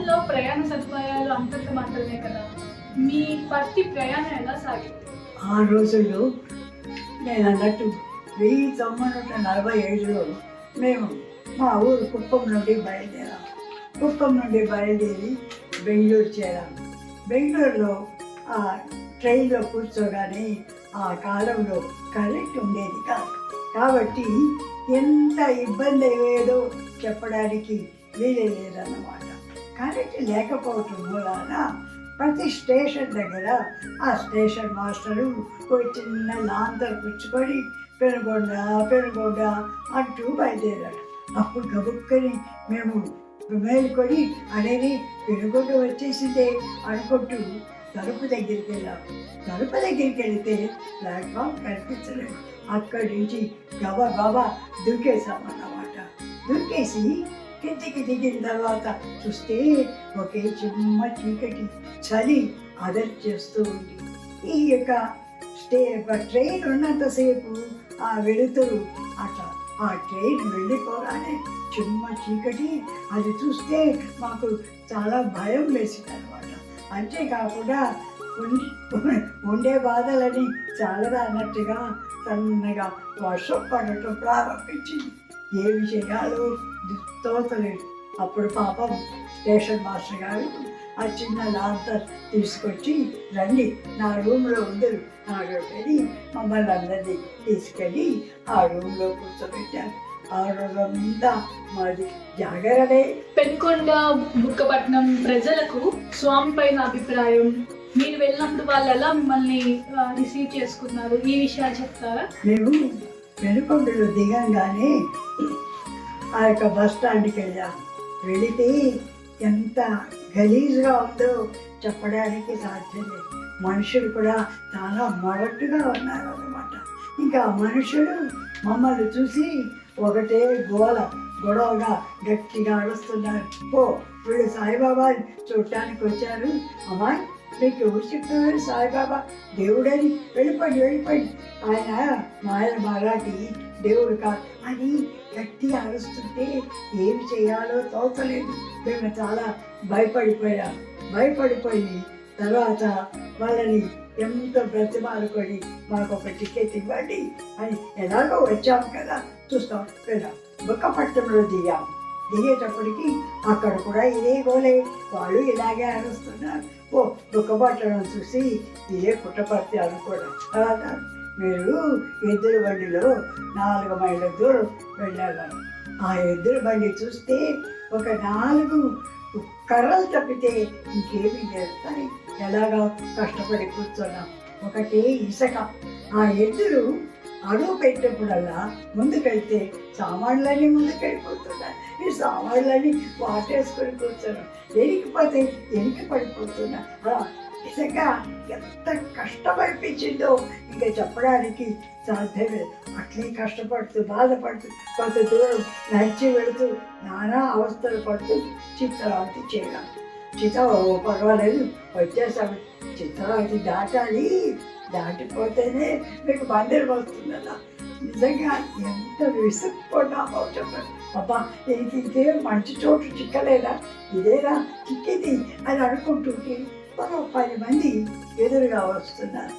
కాలంలో ప్రయాణ సదుపాయాలు అంతంత మాత్రమే కదా, మీ పత్తి ప్రయాణం ఎలా సాగింది? ఆ రోజుల్లో నేను అన్నట్టు 1947లో మేము మా ఊరు కుప్పం నుండి బయలుదేరాం. కుప్పం నుండి బయలుదేరి బెంగళూరు చేరాం. బెంగళూరులో ఆ ట్రైన్లో కూర్చోగానే ఆ కాలంలో కరెంట్ ఉండేది కాదు. కాబట్టి ఎంత ఇబ్బంది అయ్యేదో చెప్పడానికి వీలే లేదన్నమాట. కరెంట్ లేకపోవటం మూలాన ప్రతి స్టేషన్ దగ్గర ఆ స్టేషన్ మాస్టరు ఒక చిన్న లాంతర్ పుచ్చుకొని పెనుగొండ అంటూ బయలుదేరాడు. అప్పుడు గబుక్కని మేము మేలుకొని అనేది పెనుగొండ వచ్చేసిందే అనుకుంటూ తలుపు దగ్గరికి వెళ్ళాము. తలుపు దగ్గరికి వెళితే ప్లాట్ఫామ్ కనిపించలేదు. అక్కడి నుంచి గబా దూకేసామన్నమాట. దూకేసి కిందికి దిగిన తర్వాత చూస్తే ఒకే చిన్న చీకటి, చలి అదర్ చేస్తూ ఉంది. ఈ యొక్క ట్రైన్ ఉన్నంతసేపు ఆ వెలుతురు అట్లా, ఆ ట్రైన్ వెళ్ళిపోగానే చిన్న చీకటి, అది చూస్తే మాకు చాలా భయం వేసింది అనమాట. అంతేకాకుండా ఉండే బాధలని చాలదా అన్నట్టుగా సన్నగా వర్షం పడటం ప్రారంభించింది. ఏమి చేయాలో తోచలేదు. అప్పుడు పాపం స్టేషన్ మాస్టర్ గారు ఆ చిన్న లాంతర్ తీసుకొచ్చి రండి నా రూమ్లో ఉందరు నాగని మమ్మల్ని అందరినీ తీసుకెళ్ళి ఆ రూమ్లో కూర్చోబెట్టారు. ఆ రోజంతా మాది జాగరణే. పెనుకొండ బుక్కపట్నం ప్రజలకు స్వామి పైన అభిప్రాయం, మీరు వెళ్ళినప్పుడు వాళ్ళు ఎలా మిమ్మల్ని రిసీవ్ చేసుకున్నారు, ఈ విషయాలు చెప్తారా? మేము పెనుకొండలో దిగంగానే ఆ యొక్క బస్ స్టాండ్కి వెళ్ళాము. వెళితే ఎంత గలీజ్గా ఉందో చెప్పడానికి సాధ్యం లేదు. మనుషులు కూడా చాలా మొరటుగా ఉన్నారు అన్నమాట. ఇంకా మనుషులు మమ్మల్ని చూసి ఒకటే గొడవగా గట్టిగా అరుస్తున్నారు. వీళ్ళు సాయిబాబా చూడటానికి వచ్చారు, అమ్మాయి మీకు ఎవరు చెప్పారు సాయిబాబా దేవుడని, వెళ్ళిపోండి ఆయన మాయల మరాఠీ దేవుడు కాదు అని గట్టిగా అరుస్తుంటే ఏమి చేయాలో తోచలేదు. మేము చాలా భయపడిపోయి తర్వాత వాళ్ళని ఎంతో బ్రతిమాలుకొని మాకు ఒక టికెట్ ఇవ్వండి అని, ఎలాగో వచ్చాము కదా చూస్తాం వెళ్ళాం. బుక్కపట్నంలో దిగేటప్పటికి అక్కడ కూడా ఇదే గోలే, వాళ్ళు ఇలాగే అరుస్తున్నారు. బుక్కపట్నం చూసి ఇదే పుట్టపర్తి అనుకోవడం. అలాగా మీరు ఎద్దుల బండిలో 4 మైళ్ళ దూరం వెళ్ళారు. ఆ ఎద్దుల బండి చూస్తే ఒక 4 కర్రలు తప్పితే ఇంకేమీ లేదు. కానీ ఎలాగా కష్టపడి కూర్చున్నాం. ఒకటే ఇసుక. ఆ ఎద్దులు అడుగు పెట్టినప్పుడల్లా ముందుకెళ్తే సామాన్లన్నీ ముందుకెళ్ళిపోతున్నాయి. ఈ సామాన్లన్నీ వాటేసుకొని కూర్చున్నాం. ఎనికి పడిపోతున్నా. అలా నిజంగా ఎంత కష్టమనిపించిందో ఇంకా చెప్పడానికి సాధ్యమే. అట్లే కష్టపడుతూ బాధపడుతూ కొంత దూరం నడిచి వెళుతూ నానా అవస్థలు పడుతూ చిత్రావతి చేయడం. పర్వాలేదు వచ్చేసాము. చిత్రావతి దాటిపోతేనే మీకు మందిరం వస్తుందన్న. నిజంగా ఎంత విసుక్కున్నామో చెప్పండి. అబ్బా ఇంకే మంచి చోటు చిక్కలేదా, ఇదేనా చిక్కింది అని అనుకుంటుంటే మరో 10 మంది ఎదురుగా వస్తున్నారు.